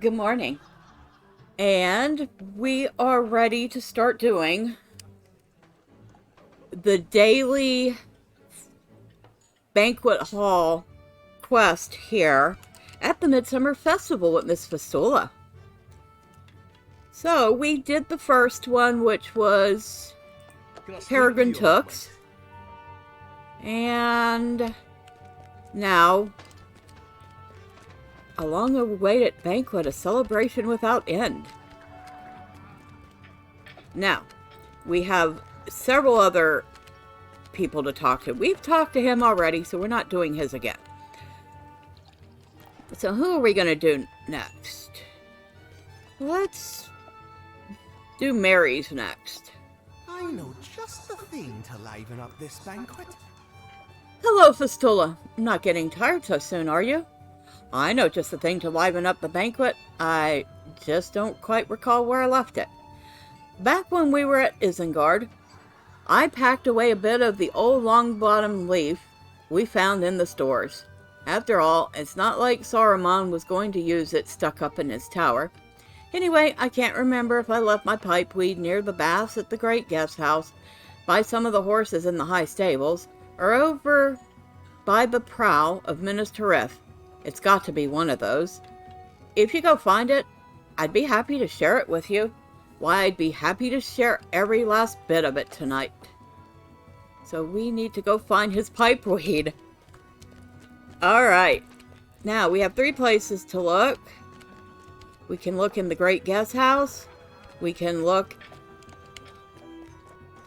Good morning. And we are ready to start doing the daily banquet hall quest here at the Midsummer Festival with Miss Fistula. So we did the first one, which was Peregrine Tooks. And now, a long-awaited banquet, a celebration without end. Now, we have several other people to talk to. We've talked to him already, so we're not doing his again. So who are we going to do next? Let's do Mary's next. I know just the thing to liven up this banquet. Hello, Fistula. Not getting tired so soon, are you? I know just the thing to liven up the banquet. I just don't quite recall where I left it. Back when we were at Isengard, I packed away a bit of the old long-bottom leaf we found in the stores. After all, it's not like Saruman was going to use it stuck up in his tower. Anyway, I can't remember if I left my pipeweed near the baths at the Great Guest House, by some of the horses in the high stables, or over by the prow of Minas Tirith. It's got to be one of those. If you go find it, I'd be happy to share it with you. Why, I'd be happy to share every last bit of it tonight. So we need to go find his pipeweed. Alright. Now, we have 3 places to look. We can look in the Great Guest House. We can look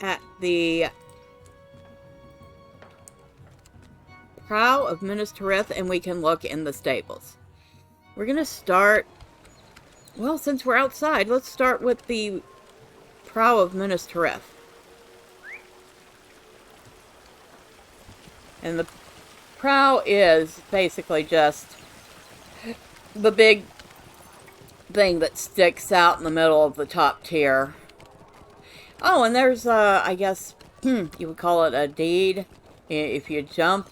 at the prow of Minas Tirith, and we can look in the stables. We're going to start, well, since we're outside, let's start with the prow of Minas Tirith. And the prow is basically just the big thing that sticks out in the middle of the top tier. Oh, and there's, I guess, you would call it a deed. If you jump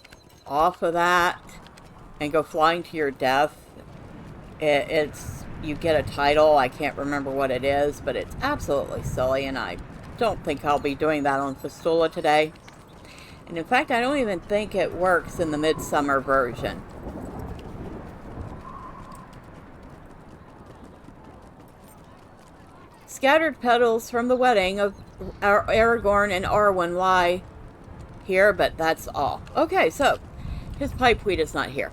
off of that and go flying to your death, you get a title. I can't remember what it is, but it's absolutely silly, and I don't think I'll be doing that on Fistula today. And in fact, I don't even think it works in the Midsummer version. Scattered petals from the wedding of Aragorn and Arwen lie here, but that's all. Okay, so his pipeweed is not here.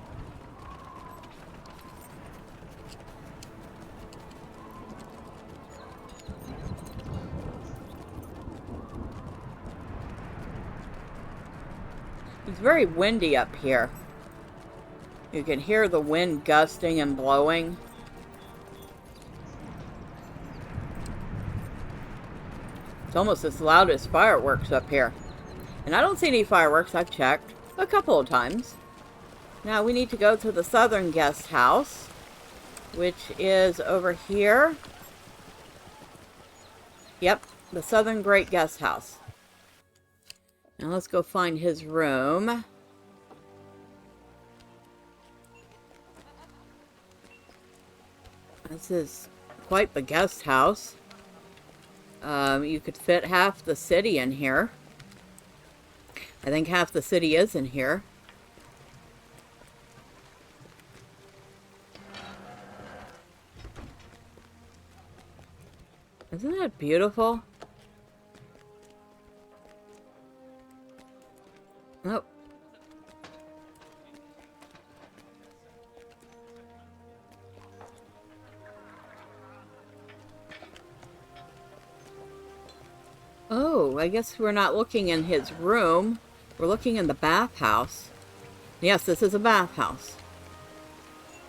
It's very windy up here. You can hear the wind gusting and blowing. It's almost as loud as fireworks up here. And I don't see any fireworks. I've checked a couple of times. Now we need to go to the southern guest house, which is over here. Yep, the southern great guest house. Now let's go find his room. This is quite the guest house. You could fit half the city in here. I think half the city is in here. Isn't that beautiful? Oh. Oh, I guess we're not looking in his room. We're looking in the bathhouse. Yes, this is a bathhouse.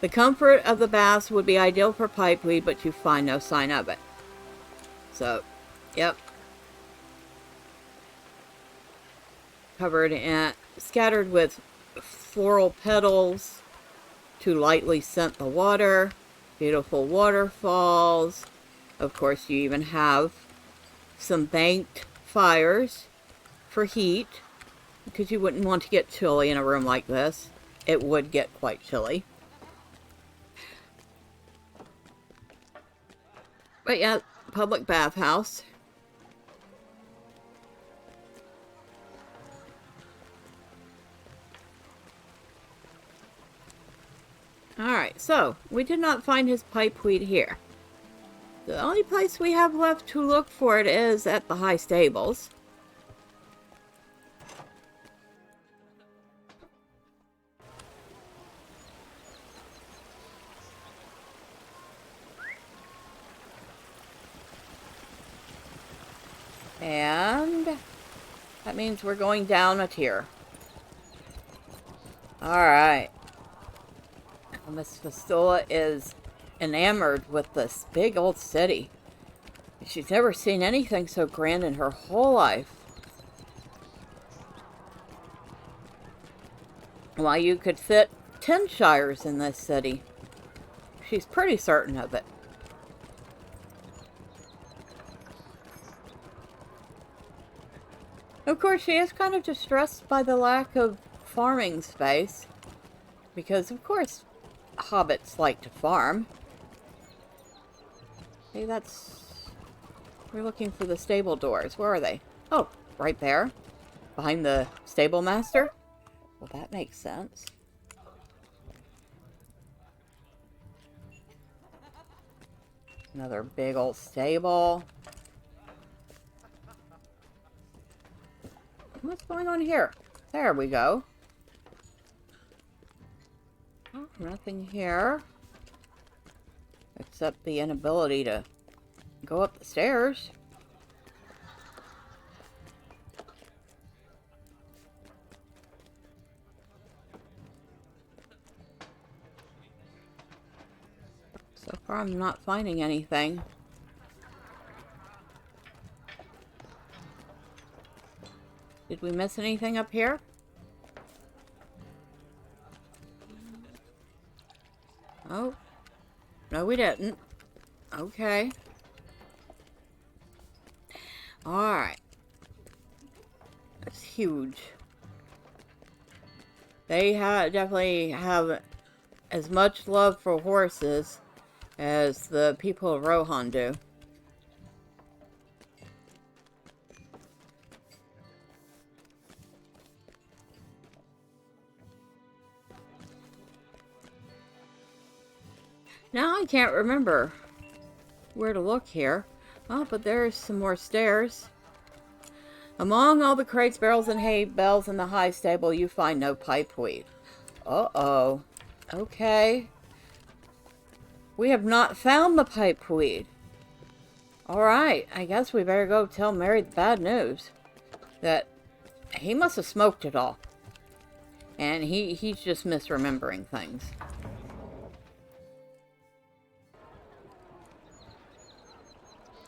The comfort of the baths would be ideal for pipeweed, but you find no sign of it. So, yep. Covered in, scattered with floral petals to lightly scent the water. Beautiful waterfalls. Of course, you even have some banked fires for heat, because you wouldn't want to get chilly in a room like this. It would get quite chilly. But yeah, public bathhouse. Alright, so we did not find his pipeweed here. The only place we have left to look for it is at the high stables. And that means we're going down a tier. Alright. Miss Fistula is enamored with this big old city. She's never seen anything so grand in her whole life. Why, you could fit 10 shires in this city. She's pretty certain of it. Of course, she is kind of distressed by the lack of farming space. Because, of course, hobbits like to farm. Hey, we're looking for the stable doors. Where are they? Oh, right there. Behind the stable master? Well, that makes sense. Another big old stable. What's going on here? There we go. Oh, nothing here. Except the inability to go up the stairs. So far I'm not finding anything. Did we miss anything up here? Oh. No, we didn't. Okay. Alright. That's huge. They definitely have as much love for horses as the people of Rohan do. Now I can't remember where to look here. Oh, but there's some more stairs. Among all the crates, barrels, and hay bales in the high stable, you find no pipeweed. Uh-oh. Okay. We have not found the pipeweed. Alright, I guess we better go tell Mary the bad news. That he must have smoked it all. And he's just misremembering things.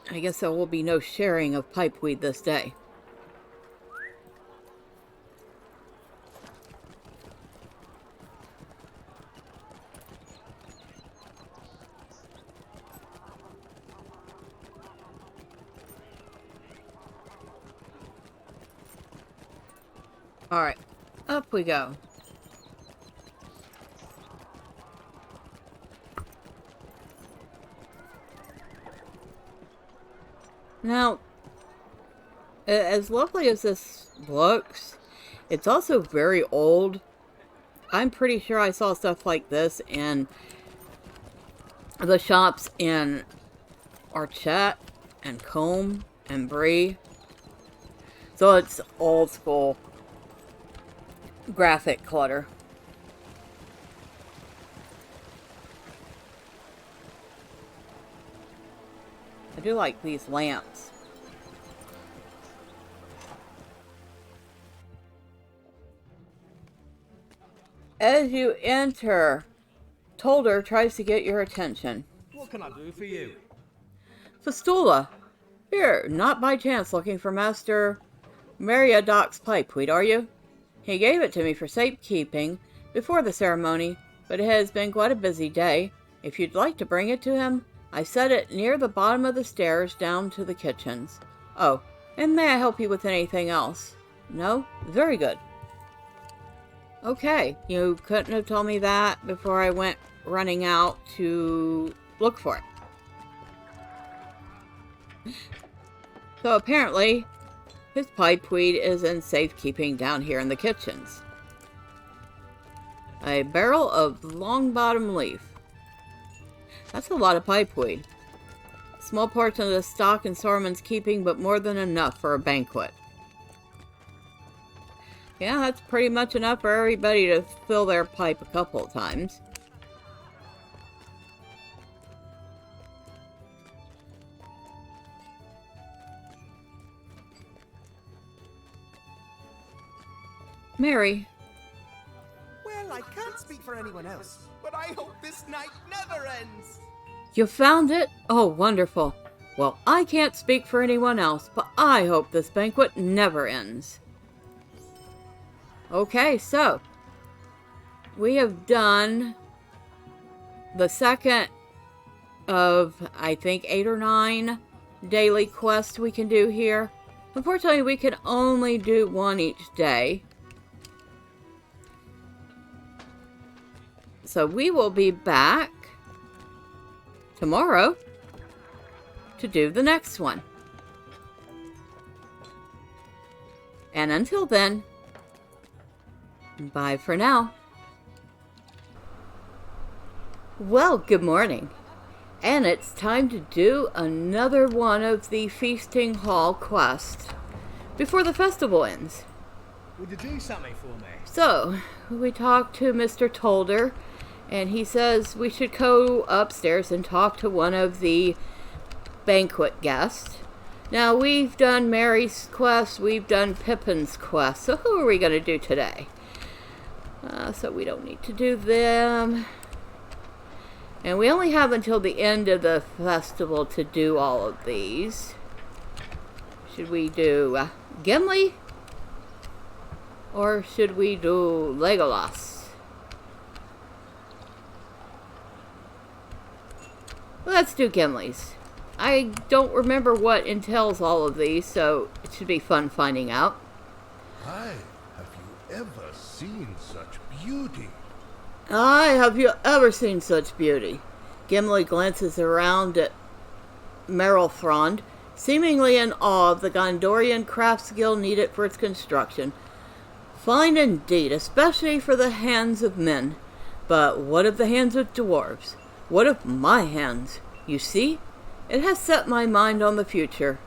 I guess there will be no sharing of pipeweed this day. Alright, up we go. Now, as lovely as this looks, it's also very old. I'm pretty sure I saw stuff like this in the shops in Archet and Combe and Brie. So it's old school graphic clutter. I do like these lamps. As you enter, Tolder tries to get your attention. What can I do for you? Fistula, you're not by chance looking for Master Meredoc's pipeweed, are you? He gave it to me for safekeeping before the ceremony, but it has been quite a busy day. If you'd like to bring it to him, I set it near the bottom of the stairs down to the kitchens. Oh, and may I help you with anything else? No? Very good. Okay, you couldn't have told me that before I went running out to look for it. So apparently, his pipeweed is in safekeeping down here in the kitchens. A barrel of long bottom leaf. That's a lot of pipeweed. Small portion of the stock in Sorman's keeping, but more than enough for a banquet. Yeah, that's pretty much enough for everybody to fill their pipe a couple of times. Mary. Well, I can't speak for anyone else, but I hope this night never ends. You found it? Oh, wonderful. Well, I can't speak for anyone else, but I hope this banquet never ends. Okay, so we have done the second of, I think, 8 or 9 daily quests we can do here. Unfortunately, we can only do one each day. So we will be back tomorrow to do the next one. And until then, bye for now. Well, good morning. And it's time to do another one of the Feasting Hall quests before the festival ends. Would you do something for me? So, we talked to Mr. Tolder, and he says we should go upstairs and talk to one of the banquet guests. Now, we've done Mary's quest, we've done Pippin's quest, so who are we going to do today? So we don't need to do them. And we only have until the end of the festival to do all of these. Should we do Gimli? Or should we do Legolas? Let's do Gimli's. I don't remember what entails all of these, so it should be fun finding out. Hi, have you ever seen such beauty? Aye, have you ever seen such beauty? Gimli glances around at Merethrond, seemingly in awe of the Gondorian craft skill needed for its construction. Fine indeed, especially for the hands of men. But what of the hands of dwarves? What of my hands? You see, it has set my mind on the future.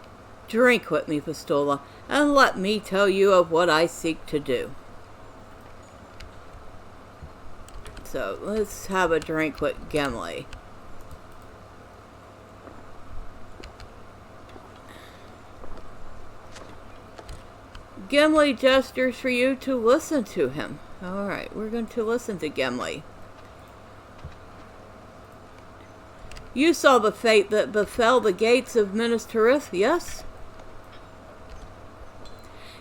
Drink with me, Fistula, and let me tell you of what I seek to do. So, let's have a drink with Gimli. Gimli gestures for you to listen to him. Alright, we're going to listen to Gimli. You saw the fate that befell the gates of Minas Tirith, yes?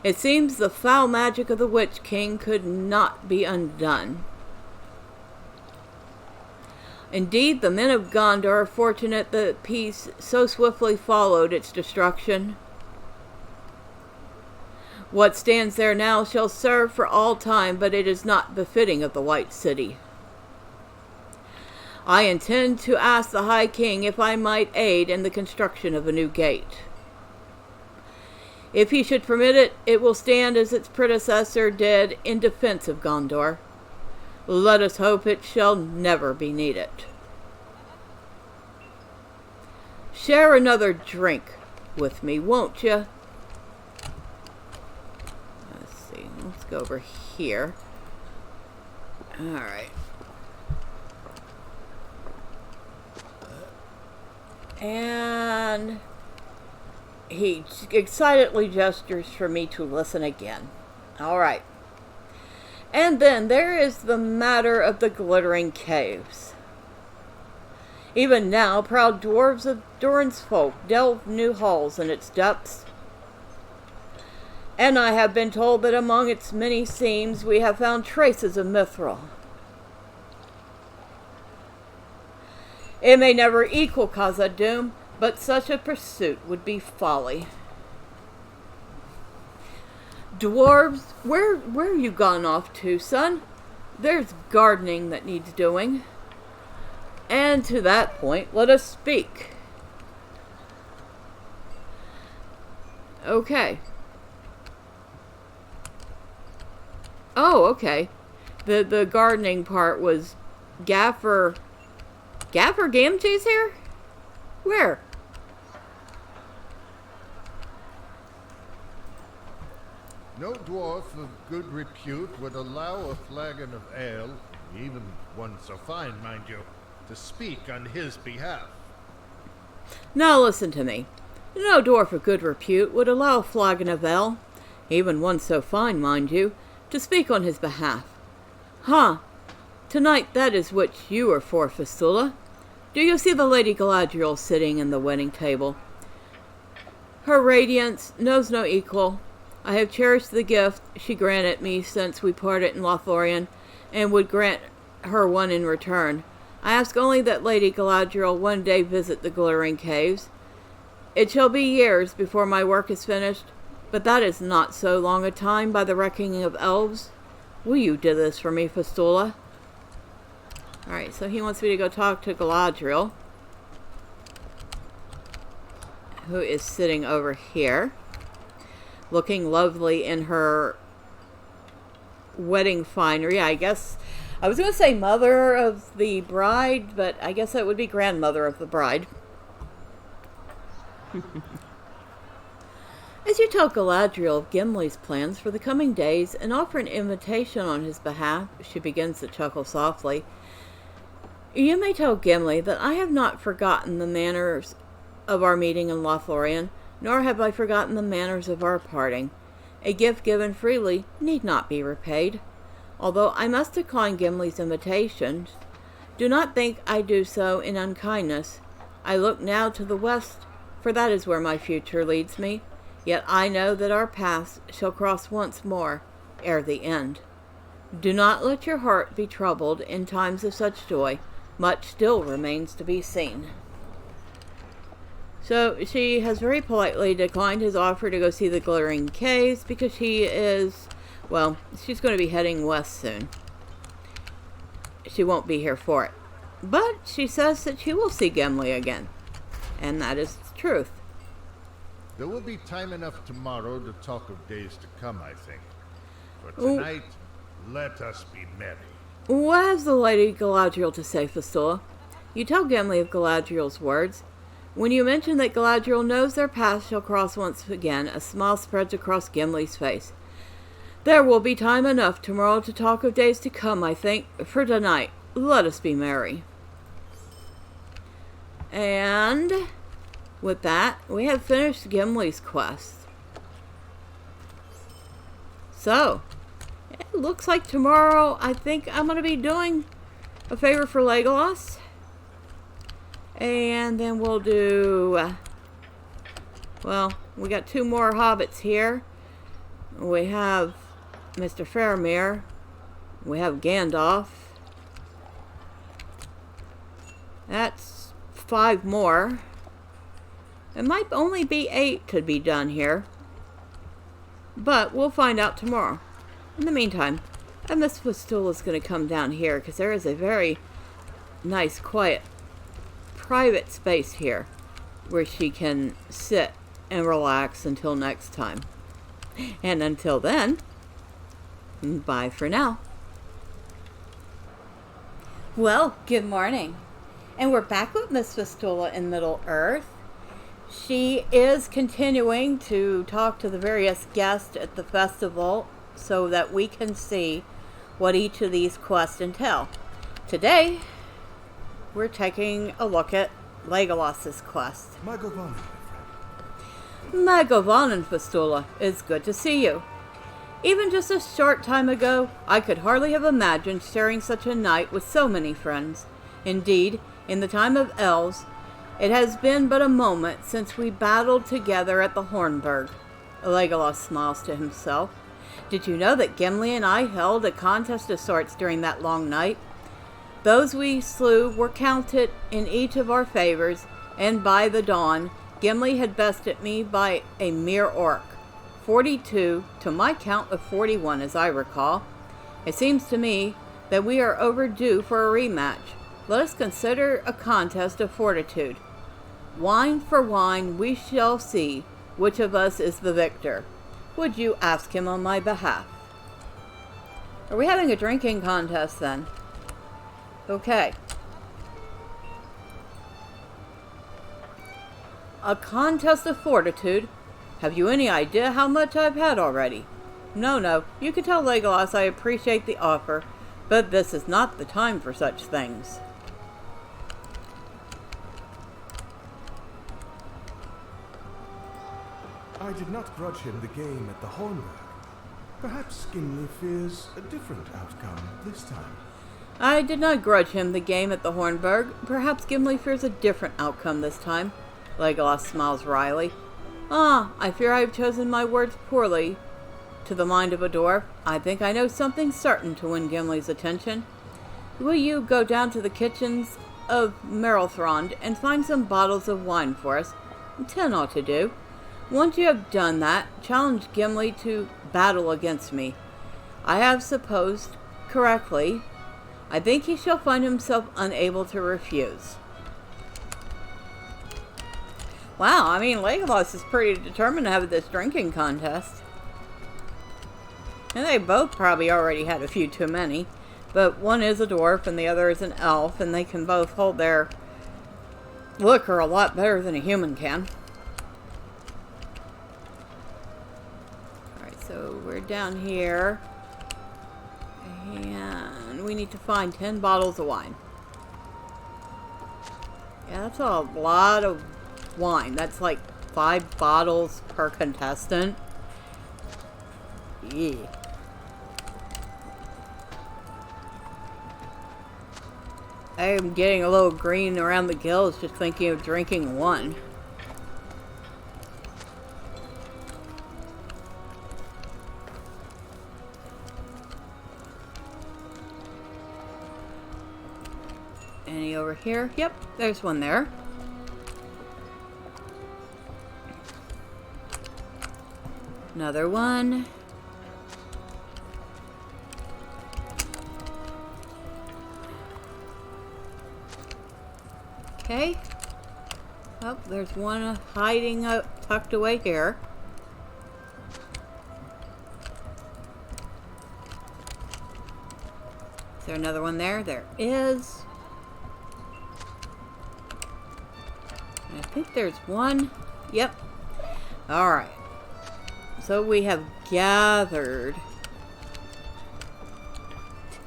It seems the foul magic of the Witch King could not be undone. Indeed, the men of Gondor are fortunate that peace so swiftly followed its destruction. What stands there now shall serve for all time, but it is not befitting of the White City. I intend to ask the High King if I might aid in the construction of a new gate. If he should permit it, it will stand as its predecessor did in defense of Gondor. Let us hope it shall never be needed. Share another drink with me, won't you? Let's see. Let's go over here. Alright. And he excitedly gestures for me to listen again. Alright. And then there is the matter of the glittering caves. Even now, proud dwarves of Durin's folk delve new halls in its depths. And I have been told that among its many seams we have found traces of Mithril. It may never equal Khazad-dûm, but such a pursuit would be folly. Dwarves, where you gone off to, son? There's gardening that needs doing. And to that point, let us speak. Okay. Oh, okay. The gardening part was Gaffer Gamgee's here? Where? No dwarf of good repute would allow a flagon of ale, even one so fine, mind you, to speak on his behalf. Now listen to me. No dwarf of good repute would allow a flagon of ale, even one so fine, mind you, to speak on his behalf. Huh. Tonight that is what you are for, Fistula. Do you see the Lady Galadriel sitting in the wedding table? Her radiance knows no equal. I have cherished the gift she granted me since we parted in Lothlorien, and would grant her one in return. I ask only that Lady Galadriel one day visit the glittering caves. It shall be years before my work is finished, but that is not so long a time by the reckoning of elves. Will you do this for me, Fistula? Alright, so he wants me to go talk to Galadriel, who is sitting over here, looking lovely in her wedding finery. I guess I was going to say mother of the bride, but I guess that would be grandmother of the bride. As you tell Galadriel of Gimli's plans for the coming days and offer an invitation on his behalf, she begins to chuckle softly. You may tell Gimli that I have not forgotten the manners of our meeting in Lothlorien, nor have I forgotten the manners of our parting. A gift given freely need not be repaid. Although I must decline Gimli's invitations, do not think I do so in unkindness. I look now to the west, for that is where my future leads me. Yet I know that our paths shall cross once more ere the end. Do not let your heart be troubled in times of such joy. Much still remains to be seen. So she has very politely declined his offer to go see the glittering caves because she is, well, she's going to be heading west soon. She won't be here for it. But she says that she will see Gimli again. And that is the truth. There will be time enough tomorrow to talk of days to come, I think. For tonight, let us be merry. What has the Lady Galadriel to say, Fistula? You tell Gimli of Galadriel's words. When you mention that Galadriel knows their paths shall cross once again, a smile spreads across Gimli's face. There will be time enough tomorrow to talk of days to come, I think. For tonight, let us be merry. And with that, we have finished Gimli's quest. So, it looks like tomorrow I think I'm going to be doing a favor for Legolas. And then we'll do, well, we got 2 more hobbits here. We have Mr. Faramir. We have Gandalf. That's 5 more. It might only be 8 to be done here. But we'll find out tomorrow. In the meantime, Miss Fistula is going to come down here because there is a very nice, quiet, private space here where she can sit and relax until next time. And until then, bye for now. Well, good morning. And we're back with Miss Fistula in Middle-earth. She is continuing to talk to the various guests at the festival so that we can see what each of these quests entail. Today, we're taking a look at Legolas's quest. Magovanen, Magovanen, Fistula, it's good to see you. Even just a short time ago, I could hardly have imagined sharing such a night with so many friends. Indeed, in the time of elves, it has been but a moment since we battled together at the Hornburg. Legolas smiles to himself. Did you know that Gimli and I held a contest of sorts during that long night? Those we slew were counted in each of our favors, and by the dawn, Gimli had bested me by a mere orc. 42 to my count of 41, as I recall. It seems to me that we are overdue for a rematch. Let us consider a contest of fortitude. Wine for wine, we shall see which of us is the victor. Would you ask him on my behalf? Are we having a drinking contest then? Okay. A contest of fortitude? Have you any idea how much I've had already? No, you can tell Legolas I appreciate the offer, but this is not the time for such things. I did not grudge him the game at the Hornburg. Perhaps Gimli fears a different outcome this time. I did not grudge him the game at the Hornburg. Perhaps Gimli fears a different outcome this time. Legolas smiles wryly. I fear I have chosen my words poorly. To the mind of a dwarf, I think I know something certain to win Gimli's attention. Will you go down to the kitchens of Merethrond and find some bottles of wine for us? 10 ought to do. Once you have done that, challenge Gimli to battle against me. I have supposed correctly. I think he shall find himself unable to refuse. Wow, I mean, Legolas is pretty determined to have this drinking contest. And they both probably already had a few too many. But one is a dwarf and the other is an elf, and they can both hold their liquor a lot better than a human can. Alright, so we're down here. And we need to find 10 bottles of wine. Yeah, that's a lot of wine. That's like 5 bottles per contestant. Yeah. I am getting a little green around the gills just thinking of drinking one. Any over here? Yep, there's one there. Another one. Okay. Oh, there's one hiding tucked away here. Is there another one there? There is. I think there's one. Yep. Alright. So we have gathered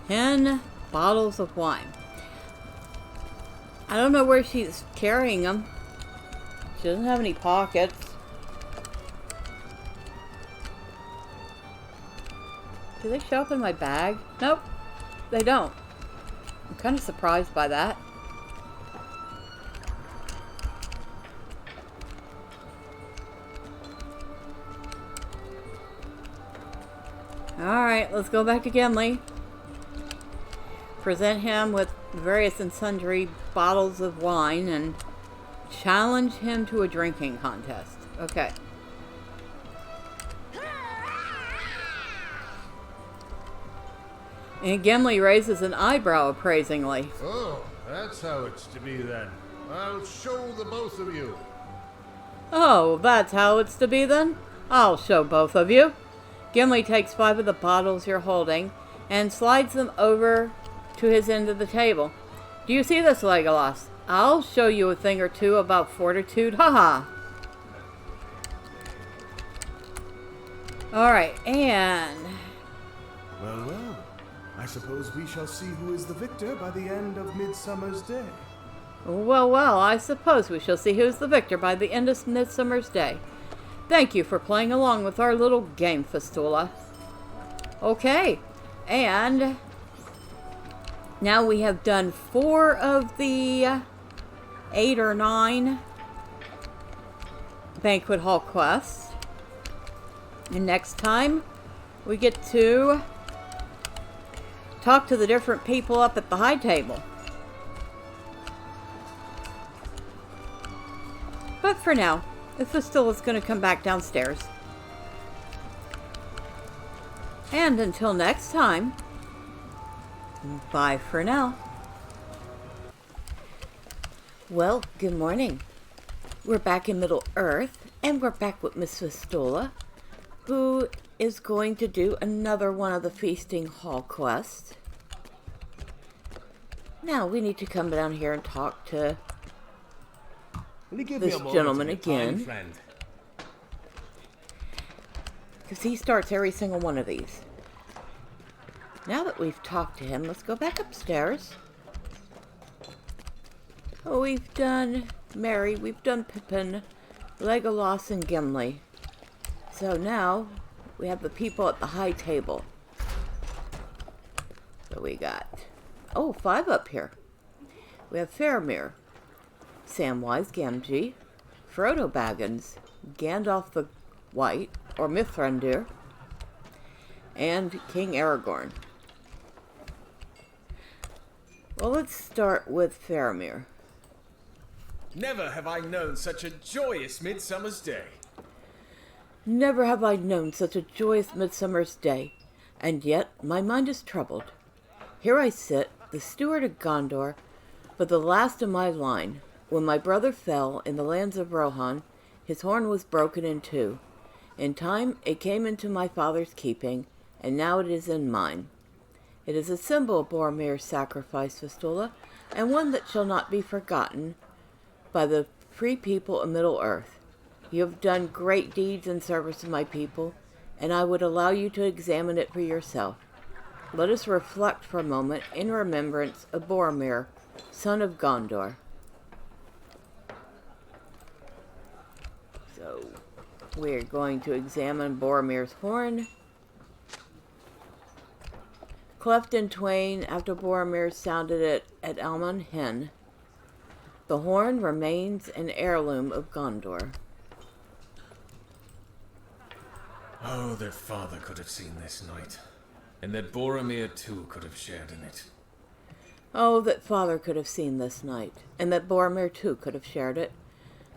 10 bottles of wine. I don't know where she's carrying them. She doesn't have any pockets. Do they show up in my bag? Nope, they don't. I'm kind of surprised by that. Alright, let's go back to Gimli. Present him with various and sundry bottles of wine and challenge him to a drinking contest. Okay. And Gimli raises an eyebrow appraisingly. Oh, that's how it's to be then. I'll show the both of you. Oh, that's how it's to be then? I'll show both of you. Gimli takes 5 of the bottles you're holding and slides them over to his end of the table. Do you see this, Legolas? I'll show you a thing or two about fortitude. Haha. Alright, and... Well. I suppose we shall see who is the victor by the end of Midsummer's Day. Well, I suppose we shall see who's the victor by the end of Midsummer's Day. Thank you for playing along with our little game, Fistula. Okay, and now we have done 4 of the 8 or 9 Banquet Hall quests. And next time, we get to talk to the different people up at the high table. But for now, Fistula's going to come back downstairs. And until next time, bye for now. Well, good morning. We're back in Middle Earth, And we're back with Miss Fistula, who is going to do another one of the Feasting Hall quests. Now we need to come down here and talk to Will you give this me a moment gentleman of your time, again. friend? Because he starts every single one of these. Now that we've talked to him, let's go back upstairs. Oh, we've done Merry, we've done Pippin, Legolas, and Gimli. So now we have the people at the high table. So we got, 5 up here. We have Faramir, Samwise Gamgee, Frodo Baggins, Gandalf the White, or Mithrandir, and King Aragorn. Well, let's start with Faramir. Never have I known such a joyous midsummer's day. Never have I known such a joyous midsummer's day, and yet my mind is troubled. Here I sit, the steward of Gondor, but the last of my line. When my brother fell in the lands of Rohan, his horn was broken in two. In time it came into my father's keeping, and now it is in mine. It is a symbol of Boromir's sacrifice, Fistula, and one that shall not be forgotten by the free people of Middle-earth. You have done great deeds in service of my people, and I would allow you to examine it for yourself. Let us reflect for a moment in remembrance of Boromir, son of Gondor. So, we're going to examine Boromir's horn. Cleft in twain after Boromir sounded it at Alman Hen. The horn remains an heirloom of Gondor. Oh, that father could have seen this night, and that Boromir too could have shared in it. Oh, that father could have seen this night, and that Boromir too could have shared it.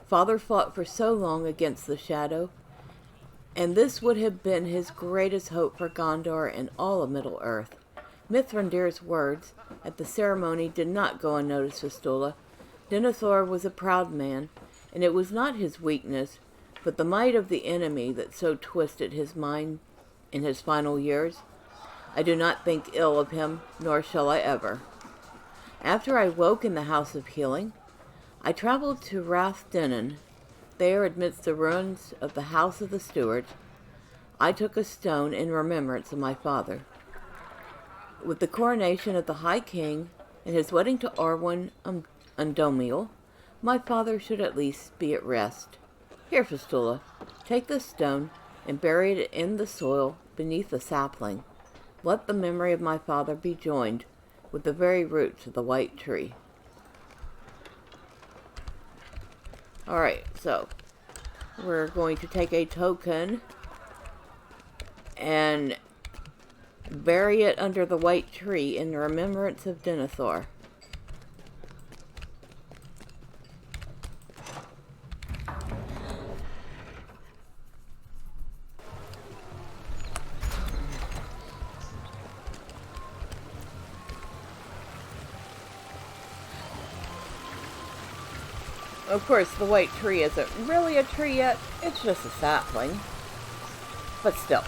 Father fought for so long against the shadow, and this would have been his greatest hope for Gondor and all of Middle-earth. Mithrandir's words at the ceremony did not go unnoticed, Fistula. Denethor was a proud man, and it was not his weakness, but the might of the enemy that so twisted his mind in his final years. I do not think ill of him, nor shall I ever. After I woke in the House of Healing, I traveled to Rathdennen. There, amidst the ruins of the House of the Stewards, I took a stone in remembrance of my father. With the coronation of the High King and his wedding to Arwen Undomiel, my father should at least be at rest. Here, Fistula, take this stone and bury it in the soil beneath the sapling. Let the memory of my father be joined with the very roots of the white tree. Alright, so we're going to take a token and bury it under the white tree in remembrance of Denethor. Of course, the white tree isn't really a tree yet, it's just a sapling. But still.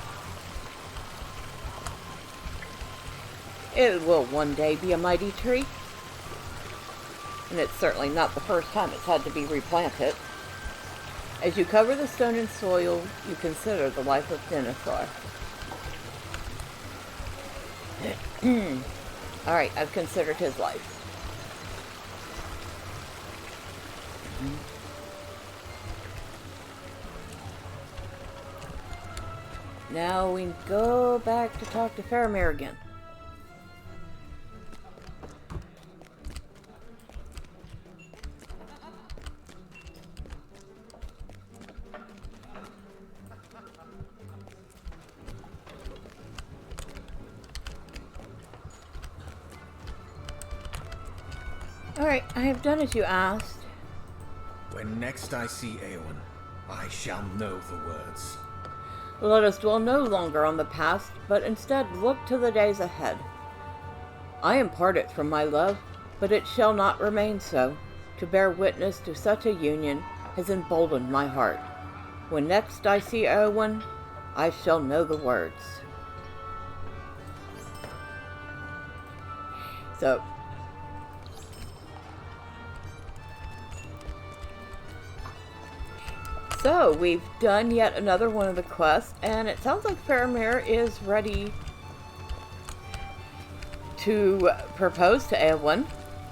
It will one day be a mighty tree. And it's certainly not the first time it's had to be replanted. As you cover the stone in soil, you consider the life of Denethor. Alright, I've considered his life. Now we go back to talk to Faramir again. Alright, I have done as you asked. When next I see Eowyn, I shall know the words. Let us dwell no longer on the past, but instead look to the days ahead. I am parted from my love, but it shall not remain so. To bear witness to such a union has emboldened my heart. When next I see Owen, I shall know the words. So we've done yet another one of the quests, and it sounds like Faramir is ready to propose to Eowyn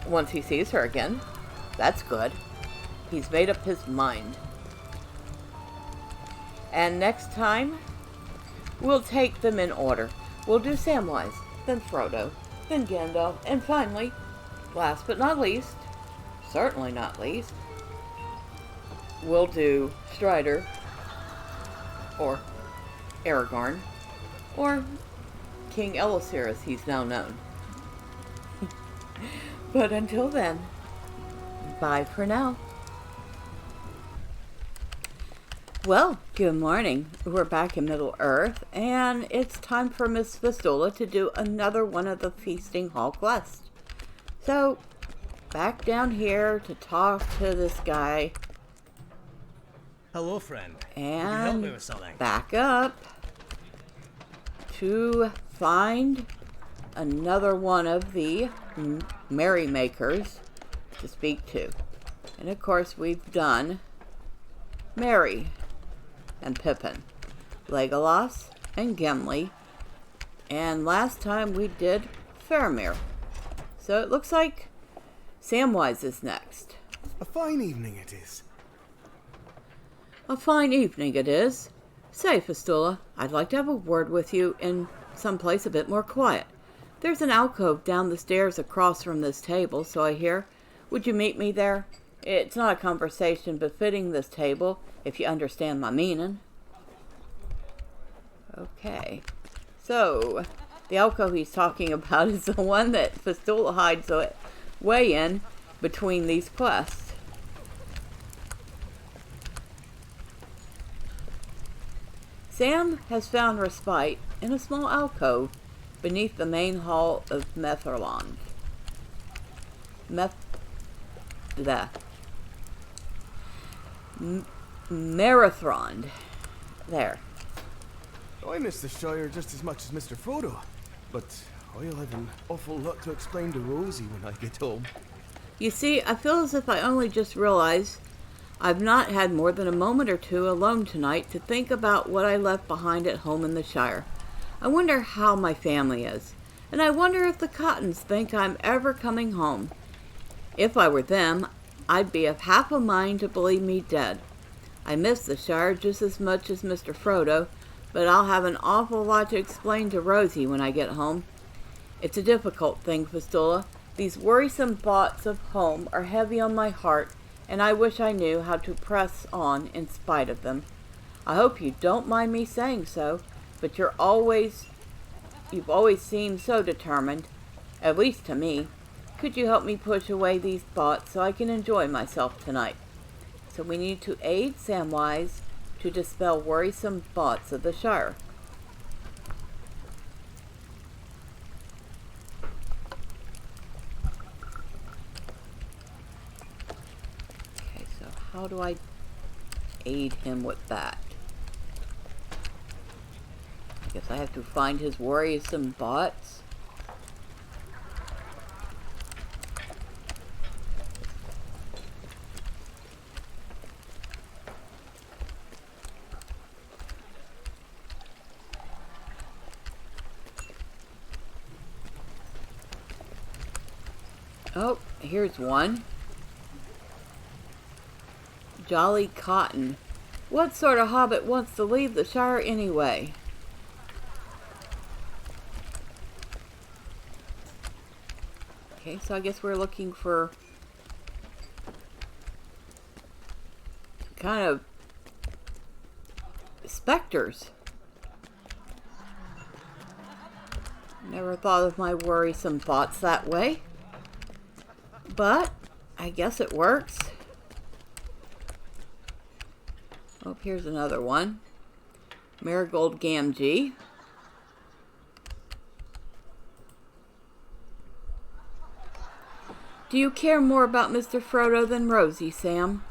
once he sees her again. That's good. He's made up his mind. And next time, we'll take them in order. We'll do Samwise, then Frodo, then Gandalf, and finally, last but not least, certainly not least, we'll do Strider, or Aragorn, or King Elessir as he's now known. But until then, bye for now. Well, good morning. We're back in Middle-earth, and it's time for Miss Fistula to do another one of the Feasting Hall quests. So, back down here to talk to this guy. Hello, friend. And can you help me with something? Back up to find another one of the merrymakers to speak to. And of course, we've done Merry and Pippin, Legolas and Gimli, and last time we did Faramir. So it looks like Samwise is next. A fine evening it is. A fine evening it is. Say, Fistula, I'd like to have a word with you in some place a bit more quiet. There's an alcove down the stairs across from this table, so I hear. Would you meet me there? It's not a conversation befitting this table, if you understand my meaning. Okay. So, the alcove he's talking about is the one that Fistula hides way in between these quests. Sam has found respite in a small alcove beneath the main hall of Merethrond. Merethrond. There. I miss the Shire just as much as Mr. Frodo, but I'll have an awful lot to explain to Rosie when I get home. You see, I feel as if I only just realized I've not had more than a moment or two alone tonight to think about what I left behind at home in the Shire. I wonder how my family is, and I wonder if the Cottons think I'm ever coming home. If I were them, I'd be of half a mind to believe me dead. I miss the Shire just as much as Mr. Frodo, but I'll have an awful lot to explain to Rosie when I get home. It's a difficult thing, Fistula. These worrisome thoughts of home are heavy on my heart, and I wish I knew how to press on in spite of them. I hope you don't mind me saying so, but you've always seemed so determined, at least to me. Could you help me push away these thoughts so I can enjoy myself tonight? So we need to aid Samwise to dispel worrisome thoughts of the Shire. Okay, so how do I aid him with that? I guess I have to find his worrisome thoughts. Oh, here's one. Jolly Cotton. What sort of hobbit wants to leave the Shire anyway? Okay, so I guess we're looking for kind of specters. Never thought of my worrisome thoughts that way. But I guess it works. Oh, here's another one. Marigold Gamgee. Do you care more about Mr. Frodo than Rosie, Sam?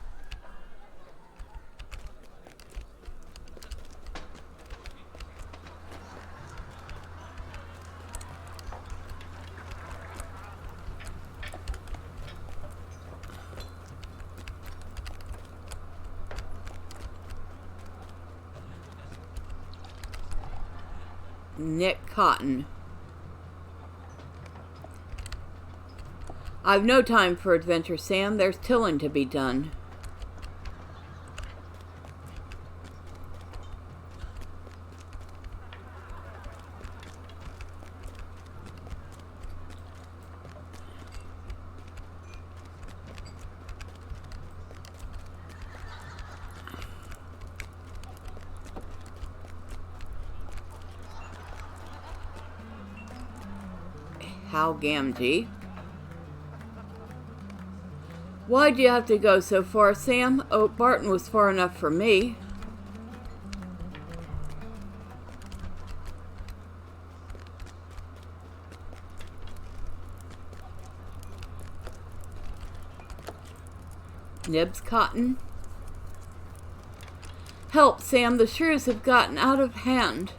Nick Cotton. I've no time for adventure, Sam. There's tilling to be done. How Gamgee. Why'd you have to go so far, Sam? Oak Barton was far enough for me. Nibs Cotton. Help, Sam. The shrews have gotten out of hand.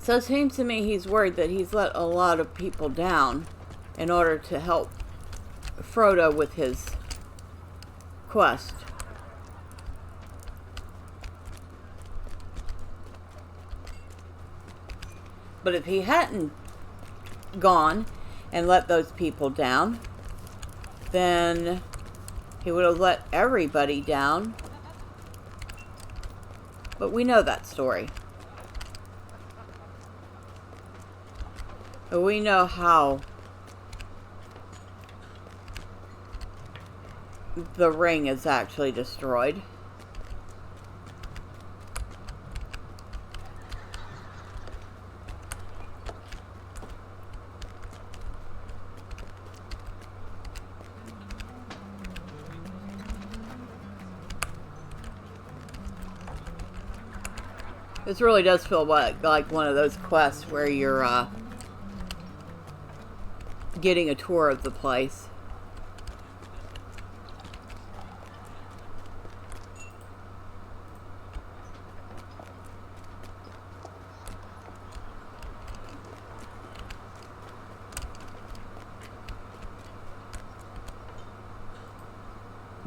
So it seems to me he's worried that he's let a lot of people down in order to help Frodo with his quest. But if he hadn't gone and let those people down, then he would have let everybody down. But we know that story. We know how the ring is actually destroyed. This really does feel like one of those quests where you're getting a tour of the place.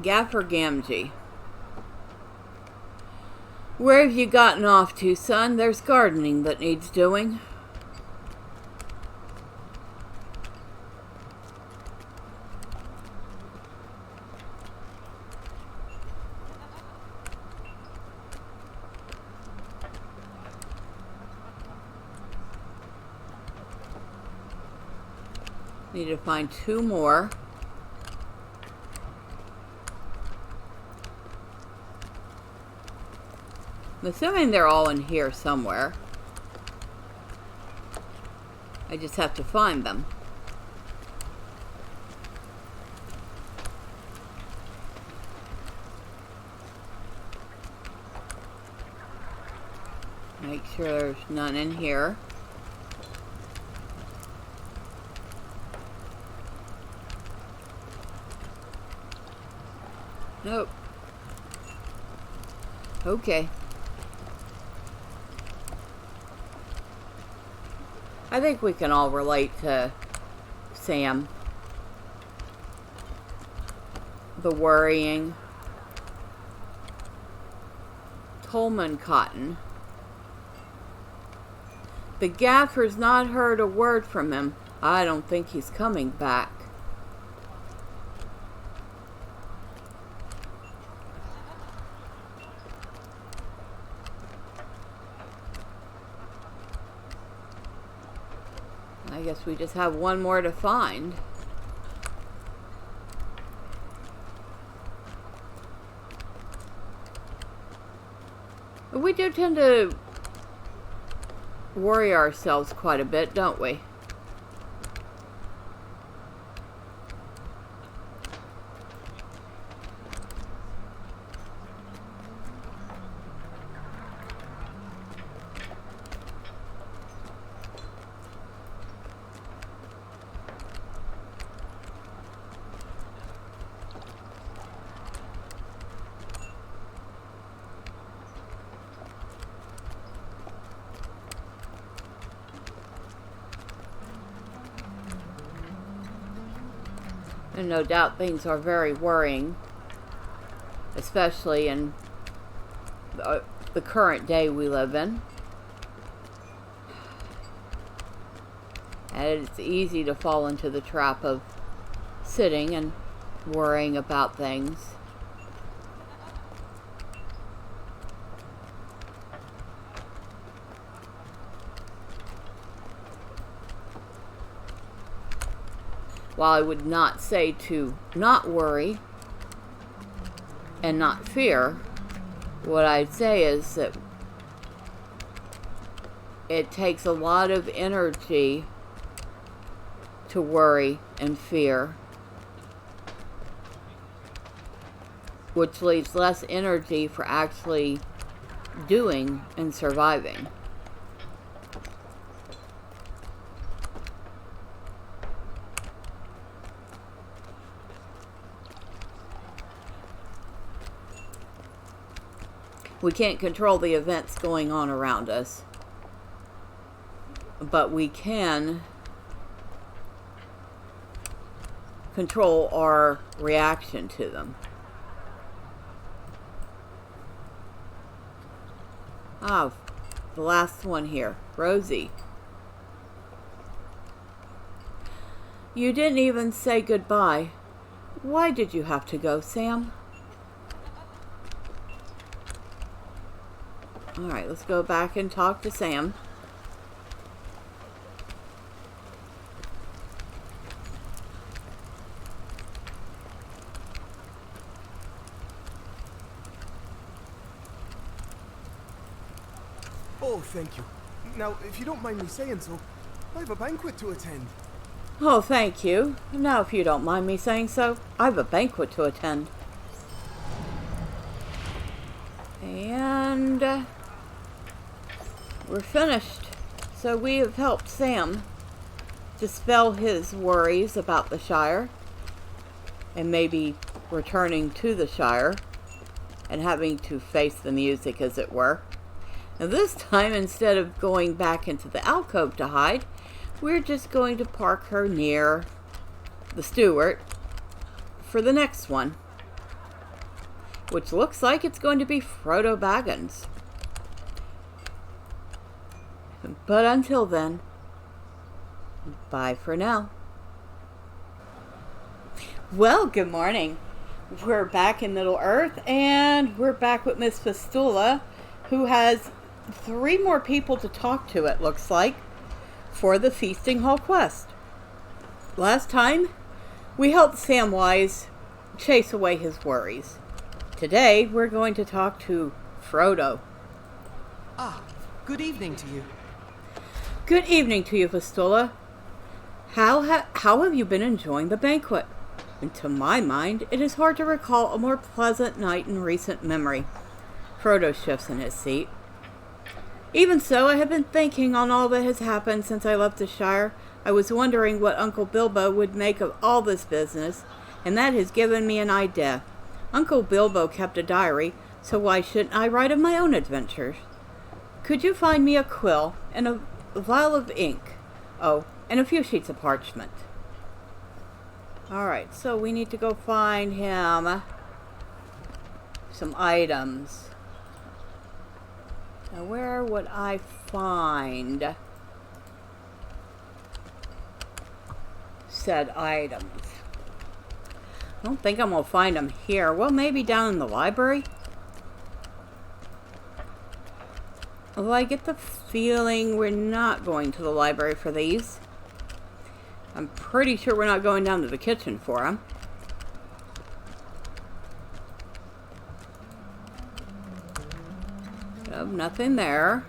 Gaffer Gamgee. Where have you gotten off to, son? There's gardening that needs doing. Need to find 2 more. I'm assuming they're all in here somewhere. I just have to find them. Make sure there's none in here. Nope. Okay. I think we can all relate to Sam. The worrying. Tolman Cotton. The gaffer's not heard a word from him. I don't think he's coming back. I guess we just have one more to find. We do tend to worry ourselves quite a bit, don't we? And no doubt things are very worrying, especially in the current day we live in. And it's easy to fall into the trap of sitting and worrying about things. While I would not say to not worry and not fear, what I'd say is that it takes a lot of energy to worry and fear, which leaves less energy for actually doing and surviving. We can't control the events going on around us, but we can control our reaction to them. Ah, the last one here, Rosie. You didn't even say goodbye. Why did you have to go, Sam? Alright, let's go back and talk to Sam. Oh, thank you. Now, if you don't mind me saying so, I have a banquet to attend. Oh, thank you. Now, if you don't mind me saying so, I have a banquet to attend. And we're finished. So we have helped Sam dispel his worries about the Shire and maybe returning to the Shire and having to face the music, as it were. Now this time, instead of going back into the alcove to hide, we're just going to park her near the steward for the next one, which looks like it's going to be Frodo Baggins. But until then, bye for now. Well, good morning. We're back in Middle-earth, and we're back with Miss Fistula, who has 3 more people to talk to, it looks like, for the Feasting Hall quest. Last time, we helped Samwise chase away his worries. Today, we're going to talk to Frodo. Ah, good evening to you. Good evening to you, Fistula. How have you been enjoying the banquet? And to my mind, it is hard to recall a more pleasant night in recent memory. Frodo shifts in his seat. Even so, I have been thinking on all that has happened since I left the Shire. I was wondering what Uncle Bilbo would make of all this business, and that has given me an idea. Uncle Bilbo kept a diary, so why shouldn't I write of my own adventures? Could you find me a quill and a vial of ink? Oh, and a few sheets of parchment. Alright, so we need to go find him some items. Now, where would I find said items? I don't think I'm going to find them here. Well, maybe down in the library. Although I get the feeling we're not going to the library for these. I'm pretty sure we're not going down to the kitchen for them. Oh, nothing there.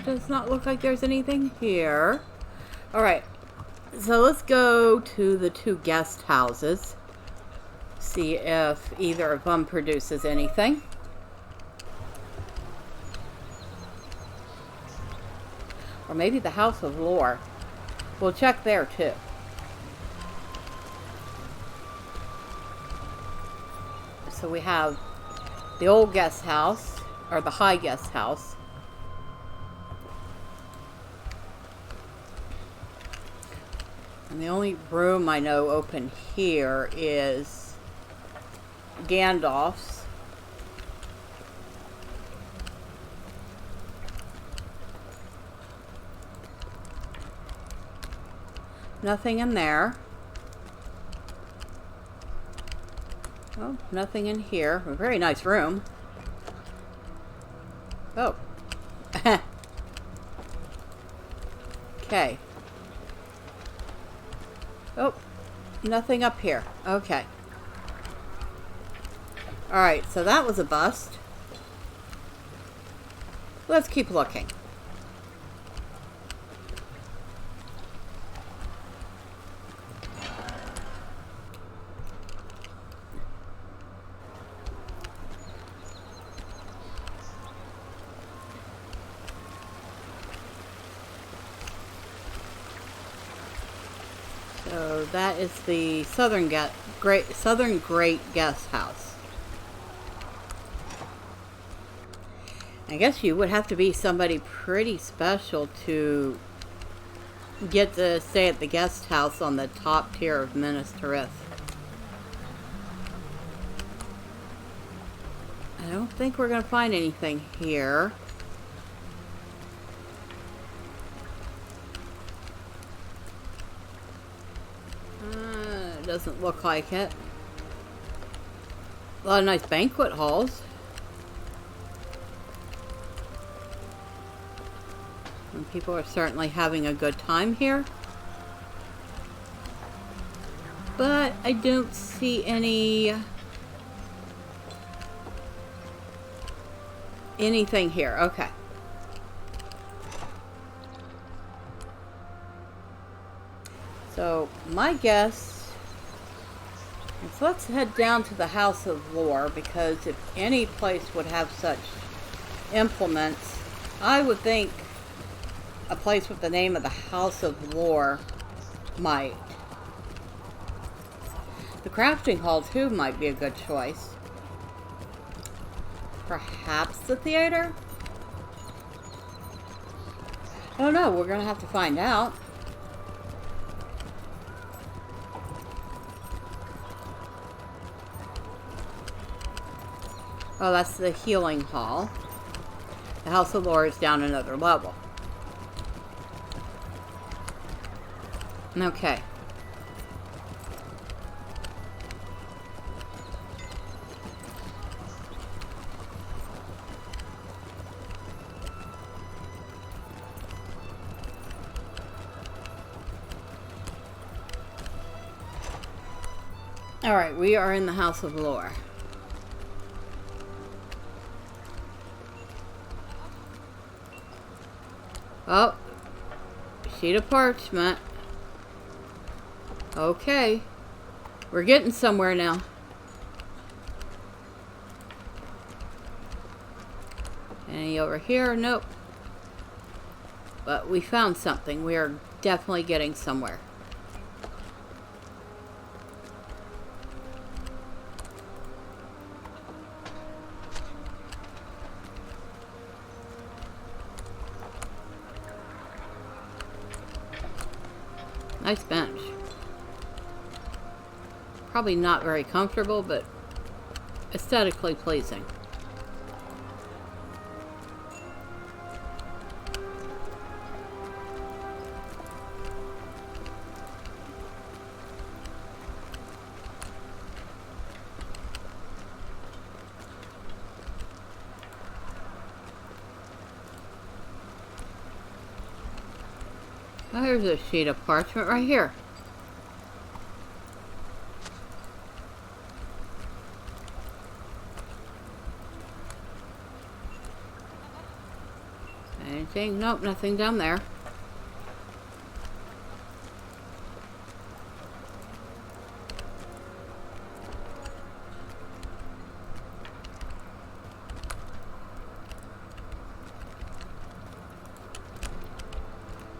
Does not look like there's anything here. Alright, so let's go to the 2 guest houses. See if either of them produces anything. Or maybe the House of Lore. We'll check there too. so we have the old guest house, or the high guest house. And the only room I know open here is Gandalf's. Nothing in there. Oh, nothing in here. A very nice room. Oh. Okay. Oh, nothing up here. Okay. Alright, so that was a bust. Let's keep looking. So that is the Southern Great Guest House. I guess you would have to be somebody pretty special to get to stay at the guest house on the top tier of Minas Tirith. I don't think we're going to find anything here. Doesn't look like it. A lot of nice banquet halls. And people are certainly having a good time here. But I don't see anything here. Okay. So my guess. So let's head down to the House of Lore, because if any place would have such implements, I would think a place with the name of the House of Lore might. The crafting hall too might be a good choice. Perhaps the theater? I don't know, we're gonna have to find out. Oh, that's the healing hall. The House of Lore is down another level. Okay. Alright, we are in the House of Lore. Oh, sheet of parchment. Okay, we're getting somewhere now. Any over here? Nope. But we found something. We are definitely getting somewhere. Nice bench. Probably not very comfortable, but aesthetically pleasing. Oh, here's a sheet of parchment right here. Anything? Nope, nothing down there.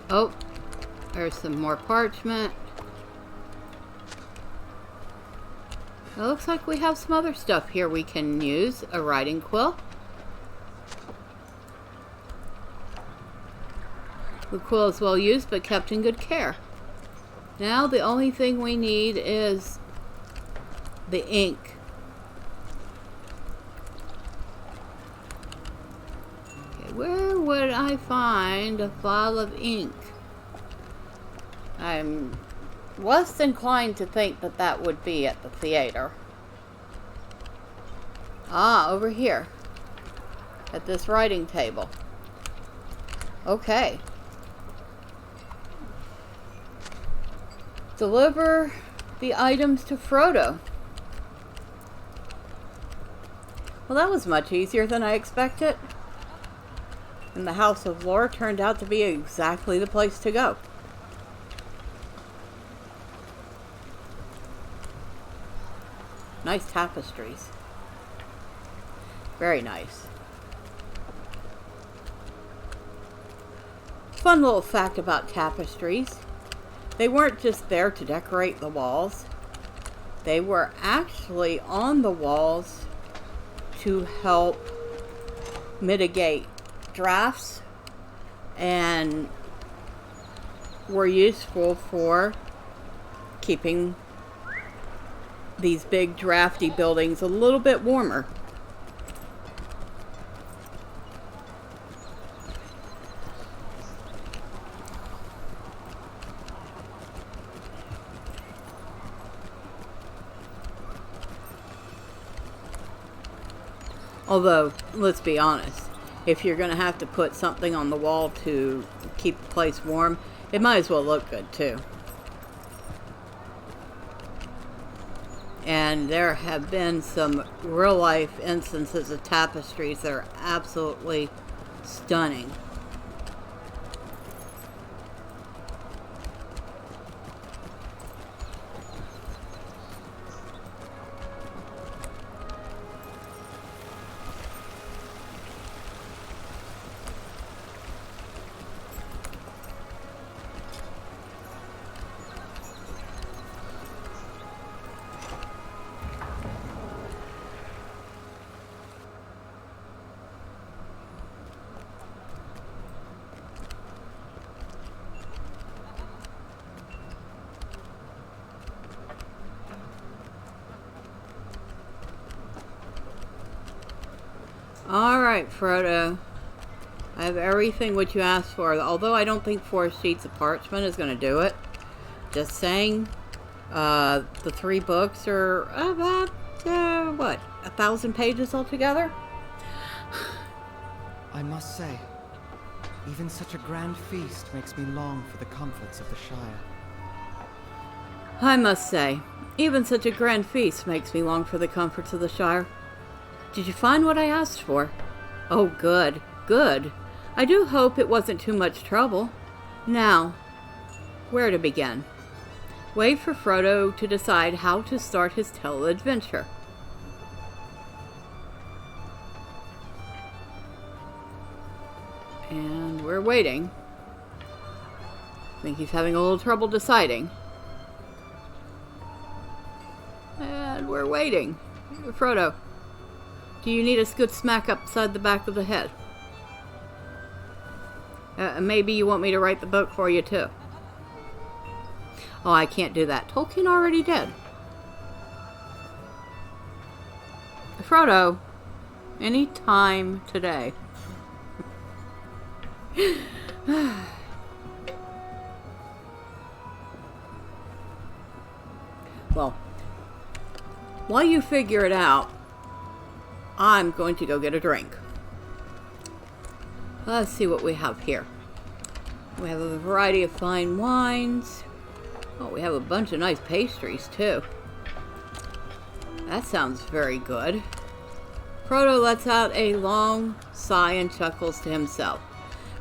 Oh, there's some more parchment. It looks like we have some other stuff here we can use. A writing quill. The quill is well used but kept in good care. Now the only thing we need is the ink. Okay, where would I find a vial of ink? I'm less inclined to think that that would be at the theater. Ah, over here. At this writing table. Okay. Deliver the items to Frodo. Well, that was much easier than I expected. And the House of Lore turned out to be exactly the place to go. Nice tapestries. Very nice. Fun little fact about tapestries. They weren't just there to decorate the walls. They were actually on the walls to help mitigate drafts and were useful for keeping these big drafty buildings a little bit warmer. Although, let's be honest, if you're going to have to put something on the wall to keep the place warm, it might as well look good too. And there have been some real-life instances of tapestries that are absolutely stunning. Alright, Frodo. I have everything what you asked for, although I don't think 4 sheets of parchment is going to do it. Just saying, the 3 books are about, what, 1,000 pages altogether? I must say, even such a grand feast makes me long for the comforts of the Shire. I must say, even such a grand feast makes me long for the comforts of the Shire. Did you find what I asked for? Oh, good, good. I do hope it wasn't too much trouble. Now, where to begin? Wait for Frodo to decide how to start his tale of adventure. And we're waiting. I think he's having a little trouble deciding. And we're waiting. Frodo, do you need a good smack upside the back of the head? Maybe you want me to write the book for you too. Oh, I can't do that. Tolkien already did. Frodo, any time today. Well, while you figure it out, I'm going to go get a drink. Let's see what we have here. We have a variety of fine wines. Oh, we have a bunch of nice pastries too. That sounds very good. Frodo lets out a long sigh and chuckles to himself.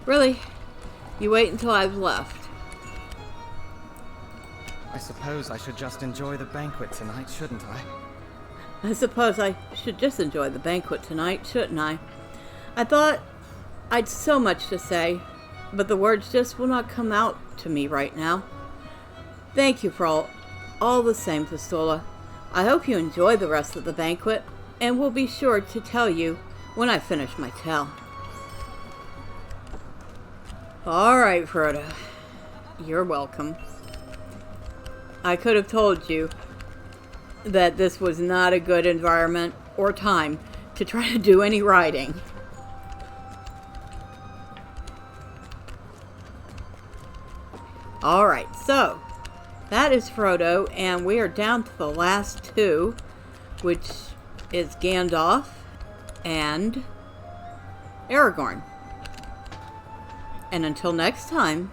Really? You wait until I've left. I suppose I should just enjoy the banquet tonight, shouldn't I? I suppose I should just enjoy the banquet tonight, shouldn't I? I thought I'd so much to say, but the words just will not come out to me right now. Thank you for all the same, Fistula. I hope you enjoy the rest of the banquet, and will be sure to tell you when I finish my tale. Alright, Frodo. You're welcome. I could have told you that this was not a good environment or time to try to do any writing. Alright, so that is Frodo, and we are down to the last two, which is Gandalf and Aragorn. And until next time,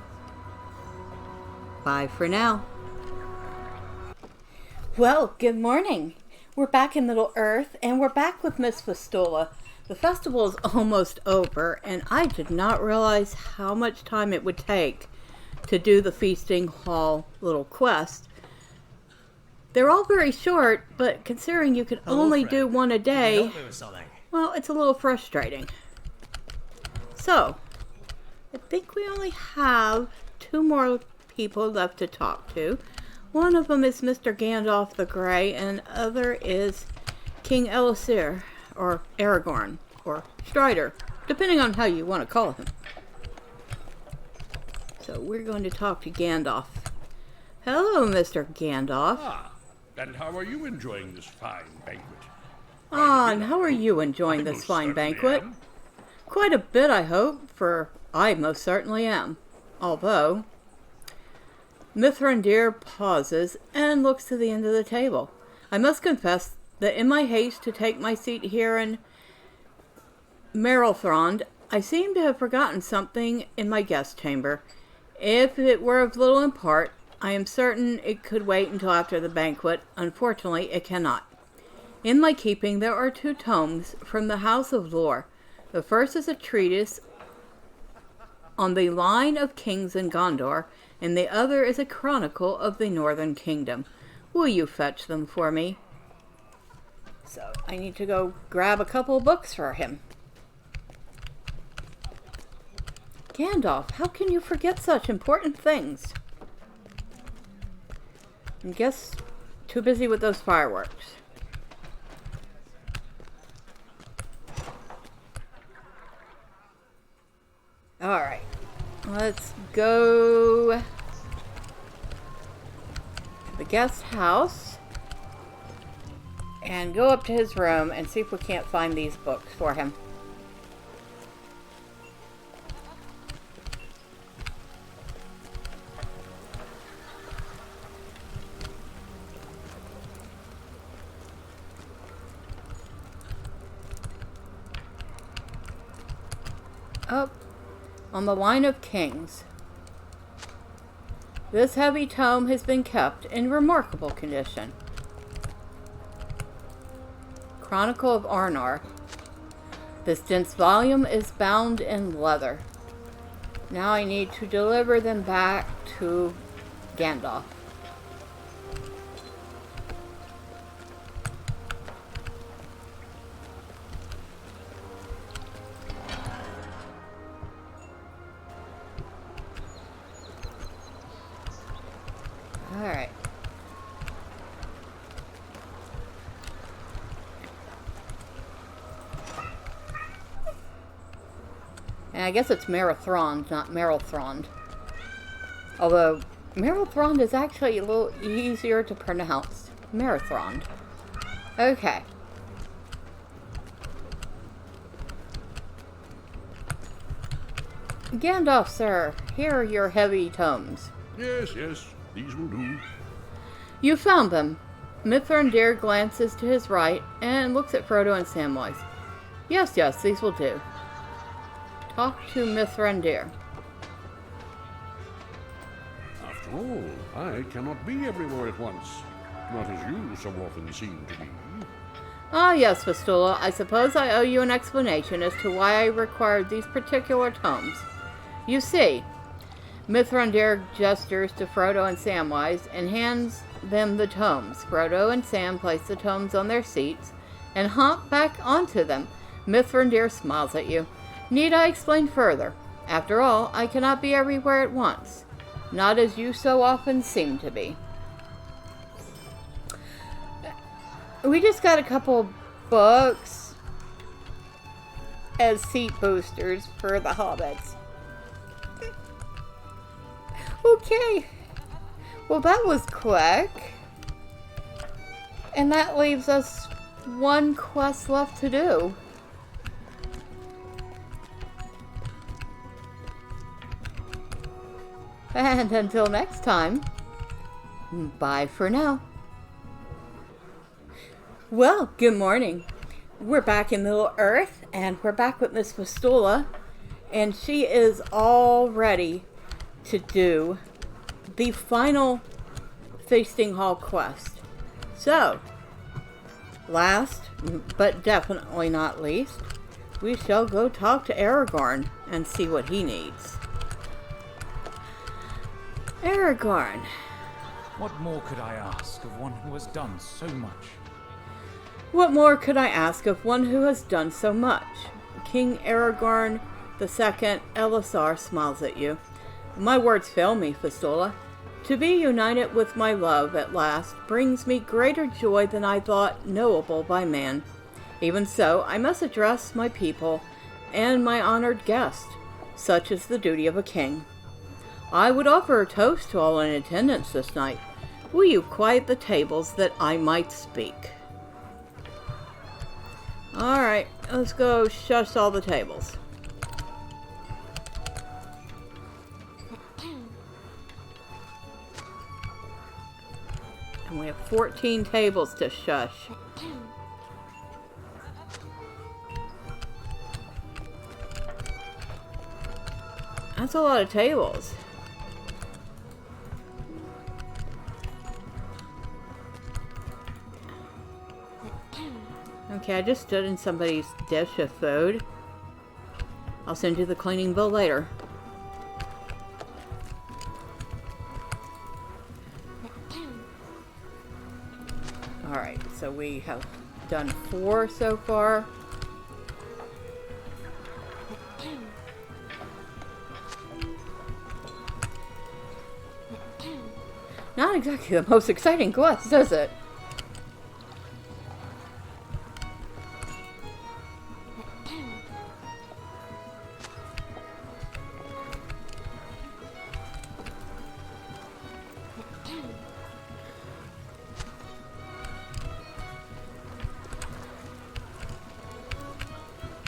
bye for now. Well, good morning. We're back in Middle-earth, and we're back with Miss Fistula. The festival is almost over, and I did not realize how much time it would take to do the Feasting Hall little quest. They're all very short, but considering you can only do one a day, well, it's a little frustrating. So, I think we only have 2 more people left to talk to. One of them is Mr. Gandalf the Grey, and the other is King Elisir, or Aragorn, or Strider, depending on how you want to call him. So we're going to talk to Gandalf. Hello, Mr. Gandalf. And how are you enjoying this fine banquet? And how are you enjoying this fine banquet? Quite a bit, I hope, for I most certainly am. Although, Merethrond pauses and looks to the end of the table. I must confess that in my haste to take my seat here in Merethrond, I seem to have forgotten something in my guest chamber. If it were of little import, I am certain it could wait until after the banquet. Unfortunately, it cannot. In my keeping, there are 2 tomes from the House of Lore. The first is a treatise on the line of kings in Gondor, and the other is a chronicle of the Northern Kingdom. Will you fetch them for me? So, I need to go grab a couple of books for him. Gandalf, how can you forget such important things? I guess too busy with those fireworks. Alright, let's go to the guest house and go up to his room and see if we can't find these books for him. Up on the line of kings. This heavy tome has been kept in remarkable condition. Chronicle of Arnor. This dense volume is bound in leather. Now I need to deliver them back to Gandalf. Alright. And I guess it's Merethrond, not Merethrond. Although, Merethrond is actually a little easier to pronounce. Merethrond. Okay. Gandalf, sir, here are your heavy tomes. Yes, these will do. You found them. Merethrond glances to his right and looks at Frodo and Samwise. Yes, these will do. Talk to Merethrond. After all, I cannot be everywhere at once. Not as you so often seem to be. Ah, yes, Fistula. I suppose I owe you an explanation as to why I required these particular tomes. You see, Merethrond gestures to Frodo and Samwise and hands them the tomes. Frodo and Sam place the tomes on their seats and hop back onto them. Merethrond smiles at you. Need I explain further? After all, I cannot be everywhere at once. Not as you so often seem to be. We just got a couple books as seat boosters for the hobbits. Okay. Well, that was quick. And that leaves us one quest left to do. And until next time, bye for now. Well, good morning. We're back in Middle-earth, and we're back with Miss Fistula, and she is all ready to do the final Feasting Hall quest. So, last, but definitely not least, we shall go talk to Aragorn and see what he needs. Aragorn. What more could I ask of one who has done so much? What more could I ask of one who has done so much? King Aragorn II Elisar smiles at you. My words fail me, Fistula. To be united with my love at last brings me greater joy than I thought knowable by man. Even so, I must address my people and my honored guest. Such is the duty of a king. I would offer a toast to all in attendance this night. Will you quiet the tables that I might speak? Alright, let's go shush all the tables. And we have 14 tables to shush. That's a lot of tables. Okay, I just stood in somebody's dish of food. I'll send you the cleaning bill later. Alright, so we have done 4 so far. Not exactly the most exciting quest, is it?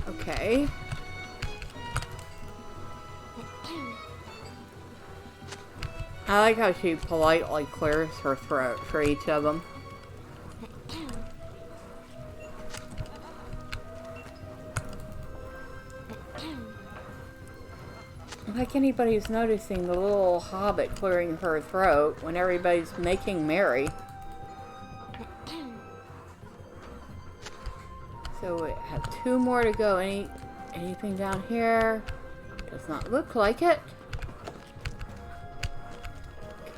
Okay. I like how she politely clears her throat for each of them. Like anybody's noticing the little hobbit clearing her throat when everybody's making merry. So we have 2 more to go. Anything down here? Does not look like it.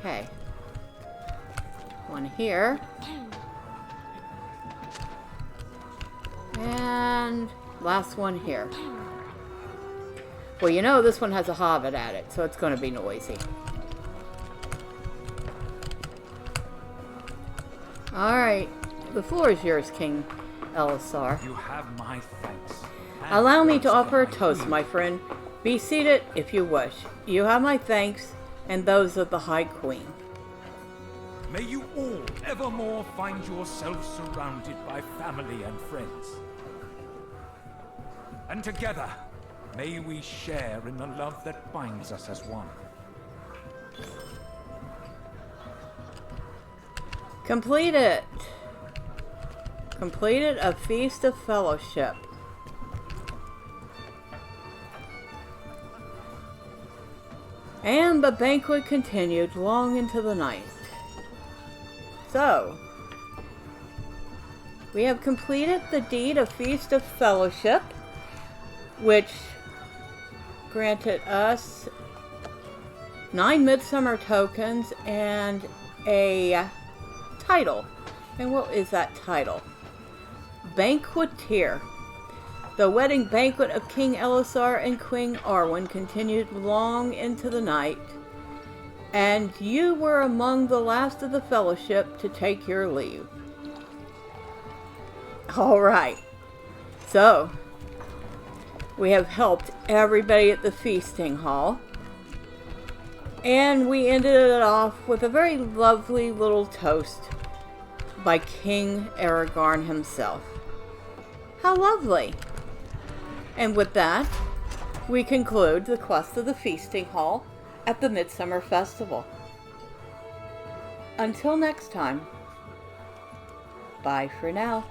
Okay. 1 here. And last one here. Well, you know this one has a hobbit at it, so it's going to be noisy. Alright. The floor is yours, King Elisar. You have my thanks. Allow me to offer a toast, my friend. Be seated if you wish. You have my thanks and those of the High Queen. May you all evermore find yourselves surrounded by family and friends. And together, may we share in the love that binds us as one. Completed. Completed a feast of fellowship. And the banquet continued long into the night. So, we have completed the deed of Feast of Fellowship, which granted us 9 Midsummer tokens and a title. And what is that title? Banqueteer. The wedding banquet of King Elisar and Queen Arwen continued long into the night, and you were among the last of the fellowship to take your leave. All right. So, we have helped everybody at the feasting hall. And we ended it off with a very lovely little toast by King Aragorn himself. How lovely! And with that, we conclude the quest of the feasting hall at the Midsummer Festival. Until next time, bye for now.